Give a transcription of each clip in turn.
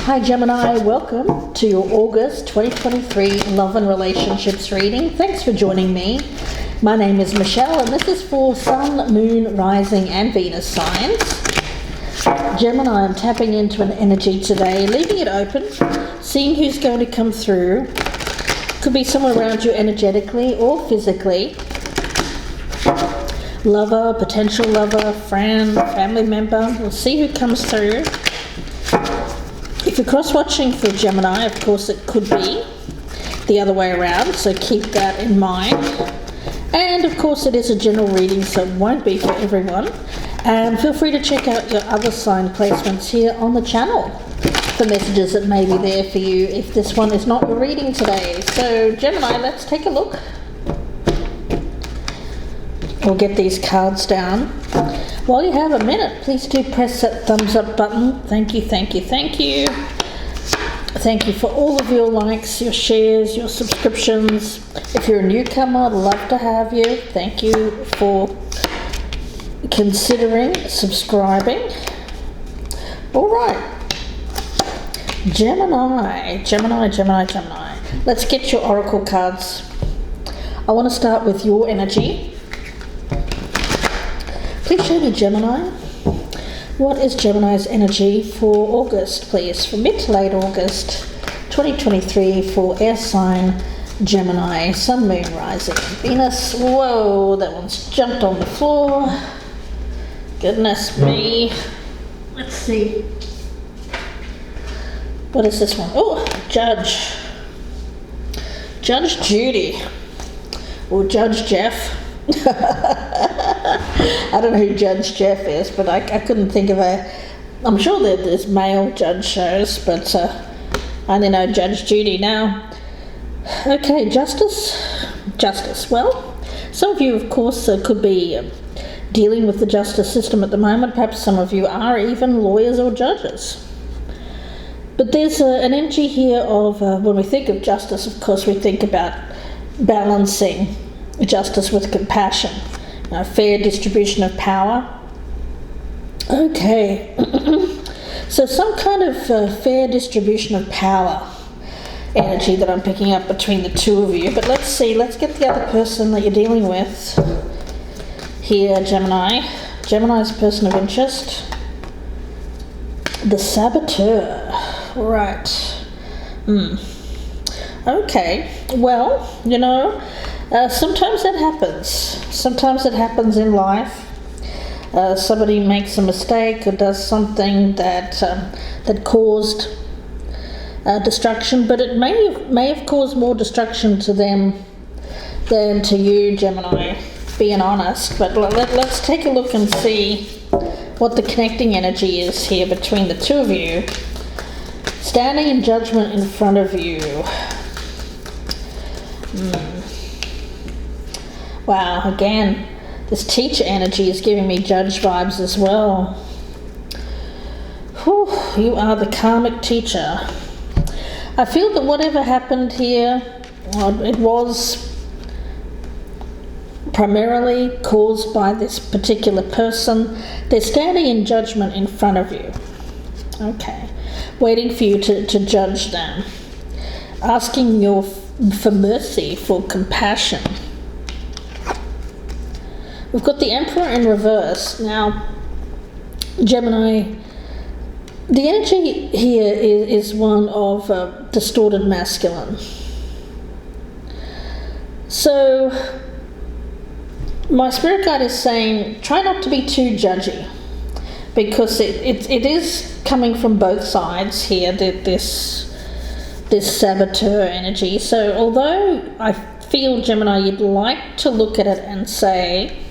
Hi Gemini, welcome to your August 2023 Love and Relationships reading. Thanks for joining me. My name is Michelle and this is for Sun, Moon, Rising and Venus signs. Gemini, I'm tapping into an energy today, leaving it open, seeing who's going to come through. Could be someone around you energetically or physically. Lover, potential lover, friend, family member. We'll see who comes through. If you're cross-watching for Gemini, of course it could be the other way around, so keep that in mind. And of course it is a general reading, so it won't be for everyone. And feel free to check out your other sign placements here on the channel for messages that may be there for you if this one is not your reading today. So Gemini, let's take a look. We'll get these cards down. While you have a minute, please do press that thumbs up button. Thank you, thank you, thank you. Thank you for all of your likes, your shares, your subscriptions. If you're a newcomer, I'd love to have you. Thank you for considering subscribing. All right. Gemini. Let's get your oracle cards. I want to start with your energy. Please show me Gemini. What is Gemini's energy for August, please? For mid to late August 2023 for air sign Gemini, Sun, Moon, Rising, Venus. Whoa, that one's jumped on the floor. Goodness me. Let's see. What is this one? Oh, Judge. Judge Judy. Or Judge Jeff. I don't know who Judge Jeff is, but I couldn't think of I'm sure that there's male judge shows, but I only know Judge Judy now. Okay, Justice. Well, some of you, of course, could be dealing with the justice system at the moment. Perhaps some of you are even lawyers or judges. But there's an energy here of, when we think of justice, of course, we think about balancing justice with compassion, a fair distribution of power. Okay, so some kind of fair distribution of power energy that I'm picking up between the two of you. But let's see, let's get the other person that you're dealing with here, Gemini. Gemini's person of interest. The Saboteur. Right. Okay, well, you know, sometimes that happens. Sometimes it happens in life. Somebody makes a mistake or does something that caused destruction, but it may have caused more destruction to them than to you, Gemini, being honest. But let's take a look and see what the connecting energy is here between the two of you. Standing in judgment in front of you. Wow, again, this teacher energy is giving me judge vibes as well. Whew, you are the karmic teacher. I feel that whatever happened here, it was primarily caused by this particular person. They're standing in judgment in front of you. Okay, waiting for you to judge them. Asking you for mercy, for compassion. We've got the Emperor in reverse. Now, Gemini, the energy here is one of distorted masculine. So, my spirit guide is saying, try not to be too judgy, because it is coming from both sides here, this saboteur energy. So, although I feel, Gemini, you'd like to look at it and say,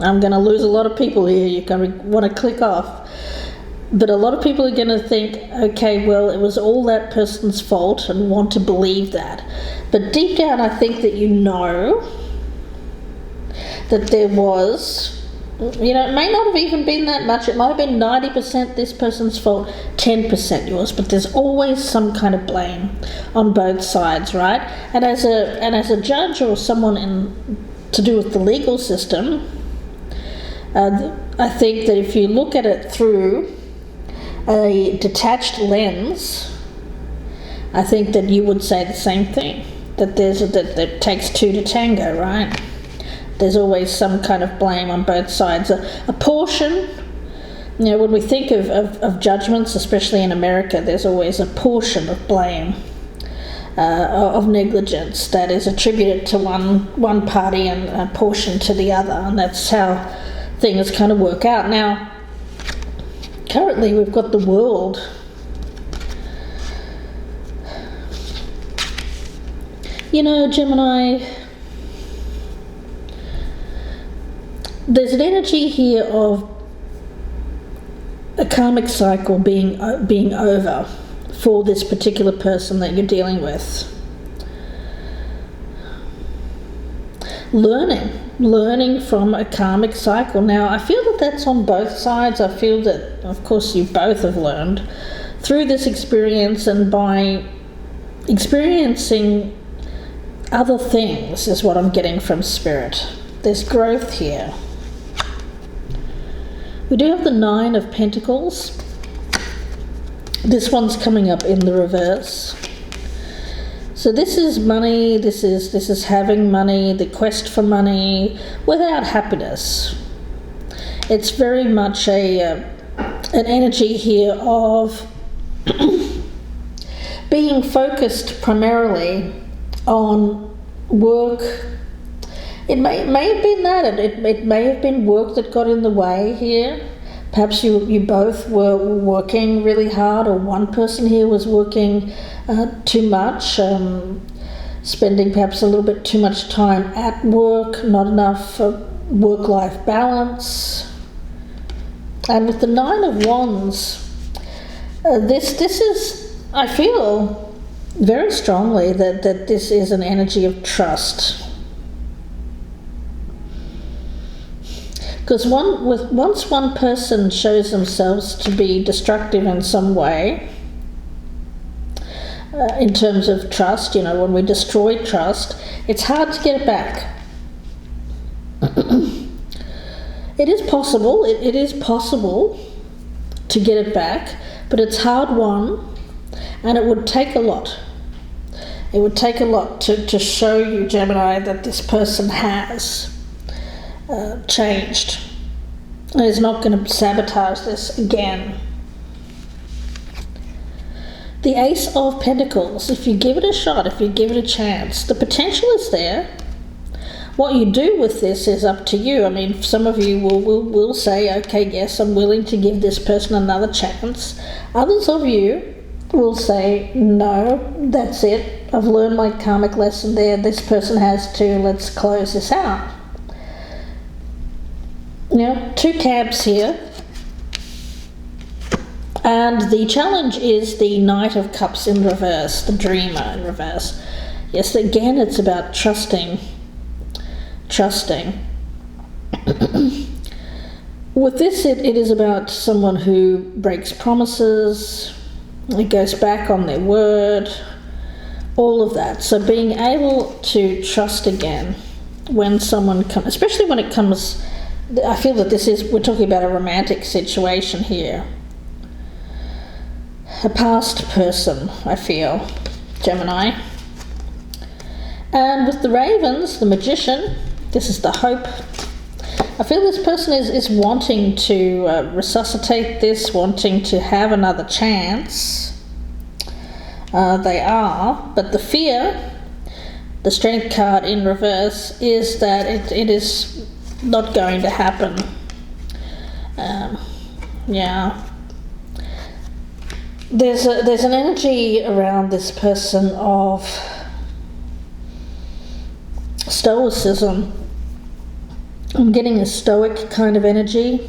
I'm going to lose a lot of people here, you're going to want to click off. But a lot of people are going to think, okay, well, it was all that person's fault, and want to believe that. But deep down, I think that you know that there was, you know, it may not have even been that much. It might have been 90% this person's fault, 10% yours, but there's always some kind of blame on both sides, right? And as a judge or someone to do with the legal system, I think that if you look at it through a detached lens, I think that you would say the same thing, that that it takes two to tango, right? There's always some kind of blame on both sides. A portion, when we think of judgments, especially in America, there's always a portion of blame, of negligence that is attributed to one party and a portion to the other, and that's how things kind of work out. Now, currently we've got the World. Gemini, there's an energy here of a karmic cycle being over for this particular person that you're dealing with. Learning from a karmic cycle. Now, I feel that that's on both sides. I feel that, of course, you both have learned through this experience, and by experiencing other things is what I'm getting from Spirit. There's growth here. We do have the Nine of Pentacles. This one's coming up in the reverse. So this is money, this is having money, the quest for money without happiness. It's very much an energy here of being focused primarily on work. It may have been that, it may have been work that got in the way here. Perhaps you both were working really hard, or one person here was working too much, spending perhaps a little bit too much time at work, not enough work-life balance. And with the Nine of Wands, this is, I feel very strongly that this is an energy of trust. Because once one person shows themselves to be destructive in some way, in terms of trust, when we destroy trust, it's hard to get it back. It is possible, it is possible to get it back, but it's hard won, and it would take a lot. It would take a lot to show you, Gemini, that this person has changed and is not going to sabotage this again. The Ace of Pentacles, if you give it a shot, if you give it a chance, the potential is there. What you do with this is up to you. I mean, some of you will say, okay, yes, I'm willing to give this person another chance. Others of you will say, no, that's it. I've learned my karmic lesson there. This person has to. Let's close this out. Two camps here. And the challenge is the Knight of Cups in reverse, the Dreamer in reverse. Yes, again, it's about trusting. With this, it is about someone who breaks promises, it goes back on their word, all of that. So being able to trust again when someone comes, especially when it comes, I feel that we're talking about a romantic situation here. A past person, I feel, Gemini. And with the Ravens, the Magician, this is the hope. I feel this person is wanting to resuscitate this, wanting to have another chance. They are, but the fear, the Strength card in reverse, is that it is not going to happen. There's an energy around this person of stoicism. I'm getting a stoic kind of energy.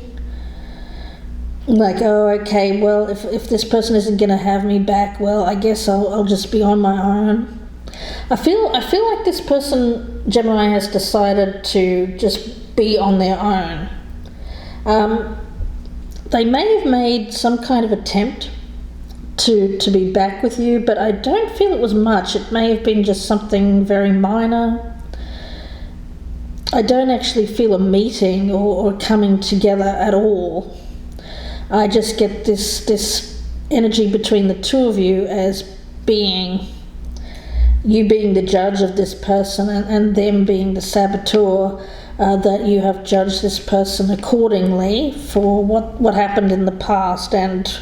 Like, oh, okay, well, if this person isn't going to have me back, well, I guess I'll just be on my own. I feel like this person, Gemini, has decided to just be on their own. They may have made some kind of attempt to be back with you, but I don't feel it was much. It may have been just something very minor. I don't actually feel a meeting or coming together at all. I just get this energy between the two of you as being the judge of this person, and them being the saboteur, that you have judged this person accordingly for what happened in the past. And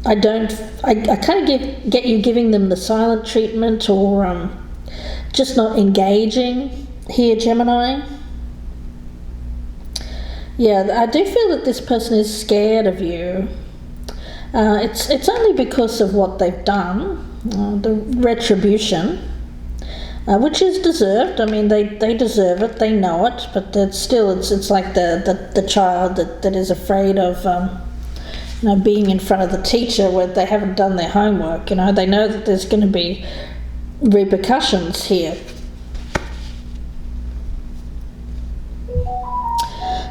I kind of get you giving them the silent treatment, or just not engaging here, Gemini. Yeah, I do feel that this person is scared of you. It's only because of what they've done, the retribution, which is deserved. I mean, they deserve it, they know it, but it's like the child that is afraid of being in front of the teacher where they haven't done their homework. They know that there's going to be repercussions here.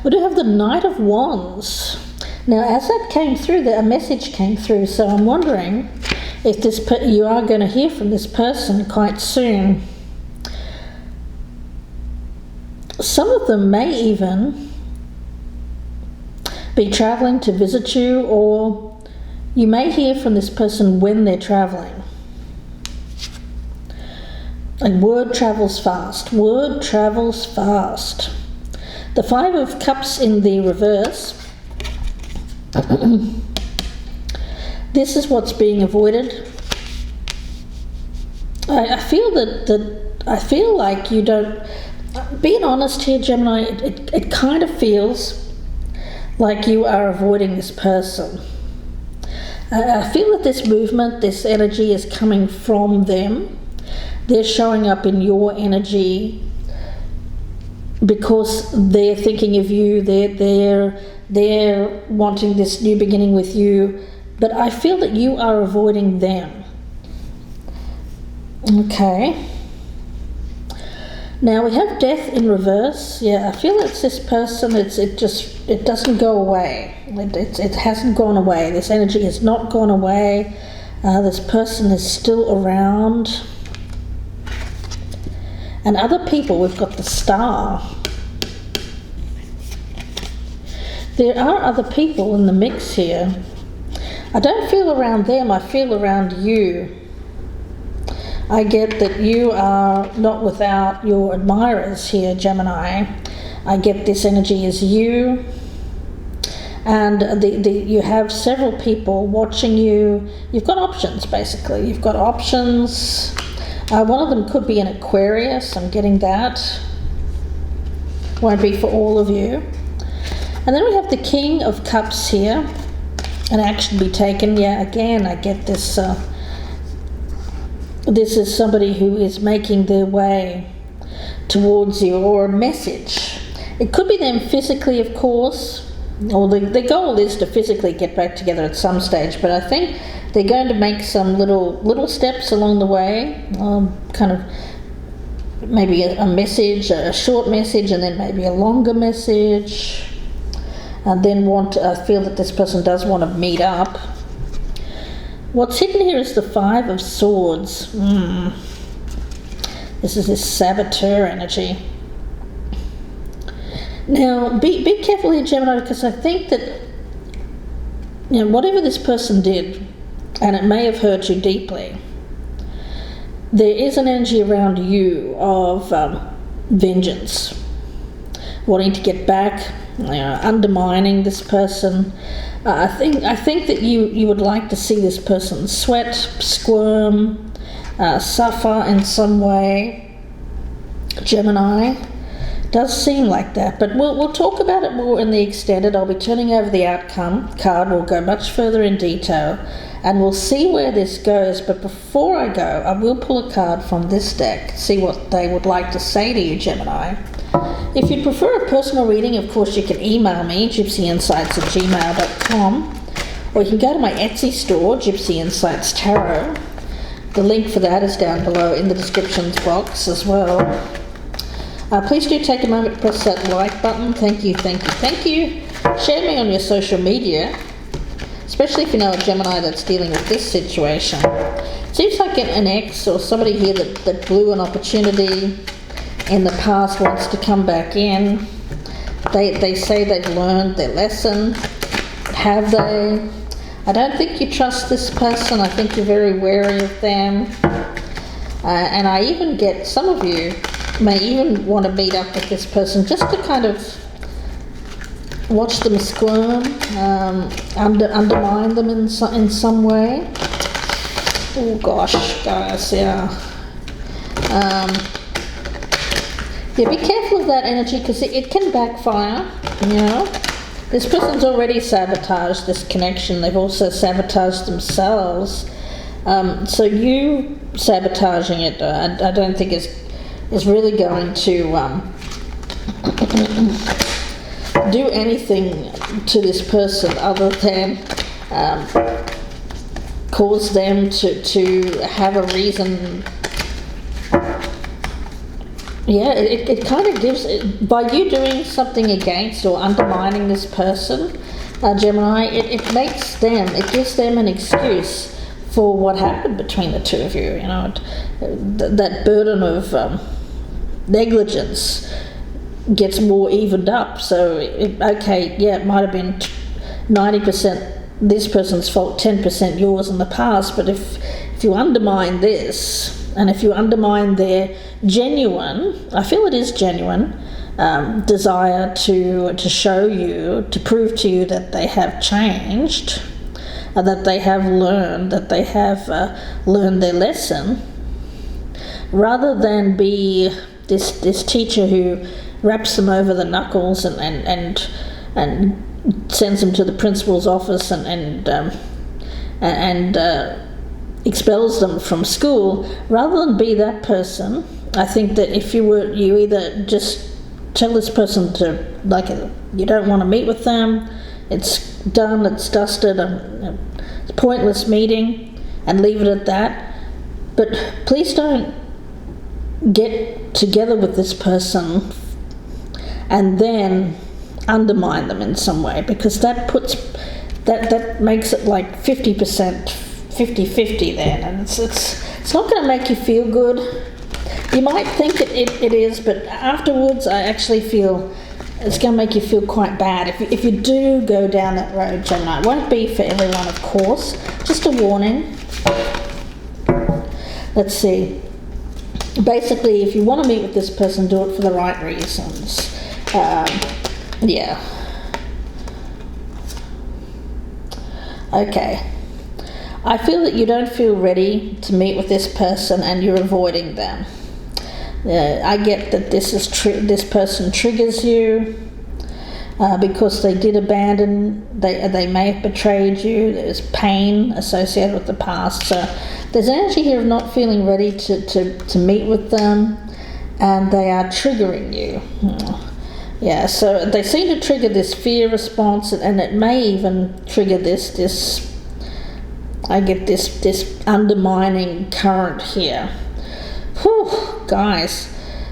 We do have the Knight of Wands. Now, as that came through, a message came through, so I'm wondering if you are going to hear from this person quite soon. Some of them may even be traveling to visit you, or you may hear from this person when they're traveling. And word travels fast. Word travels fast. The Five of Cups in the reverse. This is what's being avoided. I feel like you don't. Being honest here, Gemini, it kind of feels like you are avoiding this person. I feel that this movement, this energy is coming from them. They're showing up in your energy because they're thinking of you. They're wanting this new beginning with you, but I feel that you are avoiding them. Okay. Now we have Death in reverse. Yeah, I feel it's this person. It doesn't go away. It hasn't gone away. This energy has not gone away. This person is still around. And other people, we've got the Star. There are other people in the mix here. I don't feel around them, I feel around you. I get that you are not without your admirers here, Gemini. I get this energy is you. And you have several people watching you. You've got options, basically. You've got options. One of them could be an Aquarius. I'm getting that. Won't be for all of you. And then we have the King of Cups here. An action to be taken. Yeah, again, I get this. This is somebody who is making their way towards you, or a message. It could be them physically, of course, or the goal is to physically get back together at some stage, but I think they're going to make some little steps along the way, kind of maybe a message, a short message, and then maybe a longer message, and then feel that this person does want to meet up. What's hidden here is the Five of Swords. This is this saboteur energy. Now, be careful here, Gemini, because I think that whatever this person did, and it may have hurt you deeply, there is an energy around you of vengeance, wanting to get back, undermining this person. I think that you would like to see this person sweat, squirm, suffer in some way. Gemini, does seem like that, but we'll talk about it more in the extended. I'll be turning over the outcome card. We'll go much further in detail, and we'll see where this goes. But before I go, I will pull a card from this deck, see what they would like to say to you, Gemini. If you'd prefer a personal reading, of course, you can email me, gypsyinsights@gmail.com, or you can go to my Etsy store, Gypsy Insights Tarot. The link for that is down below in the descriptions box as well. Please do take a moment to press that like button. Thank you. Share me on your social media, especially if you know a Gemini that's dealing with this situation. It seems like an ex or somebody here that blew an opportunity in the past wants to come back in. They say they've learned their lesson. Have they? I don't think you trust this person. I think you're very wary of them. And I even get some of you may even want to meet up with this person just to kind of watch them squirm, undermine them in some way. Oh gosh, guys, yeah. Yeah, be careful of that energy because it can backfire, you know. This person's already sabotaged this connection. They've also sabotaged themselves. So you sabotaging it, I don't think is really going to do anything to this person other than cause them to have a reason. Yeah, it kind of gives, by you doing something against or undermining this person, Gemini, it gives them an excuse for what happened between the two of you, you know. That burden of negligence gets more evened up. So, okay, yeah, it might have been 90% this person's fault, 10% yours in the past, but if you undermine this, and if you undermine their genuine, I feel it is genuine, desire to show you, to prove to you that they have changed, that they have learned their lesson, rather than be this teacher who wraps them over the knuckles and sends them to the principal's office and expels them from school. Rather than be that person, I think that if you either just tell this person to, like, you don't want to meet with them, it's done, it's dusted, it's a pointless meeting, and leave it at that. But please don't get together with this person and then undermine them in some way, because that makes it like 50%, 50-50 then, and it's not going to make you feel good. You might think it is, but afterwards I actually feel it's going to make you feel quite bad if you do go down that road, Gemini. It won't be for everyone, of course, just a warning. Let's see. Basically, if you want to meet with this person, do it for the right reasons. Yeah. Okay. I feel that you don't feel ready to meet with this person and you're avoiding them. I get that this person triggers you because they did abandon, they may have betrayed you. There's pain associated with the past. So there's energy here of not feeling ready to meet with them, and they are triggering you. Yeah, so they seem to trigger this fear response, and it may even trigger this I get this undermining current here. Whew, guys.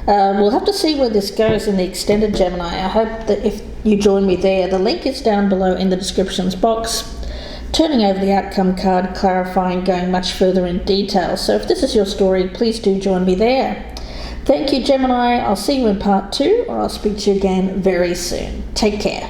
We'll have to see where this goes in the extended Gemini. I hope that if you join me there, the link is down below in the descriptions box. Turning over the outcome card, clarifying, going much further in detail. So if this is your story, please do join me there. Thank you, Gemini. I'll see you in part 2, or I'll speak to you again very soon. Take care.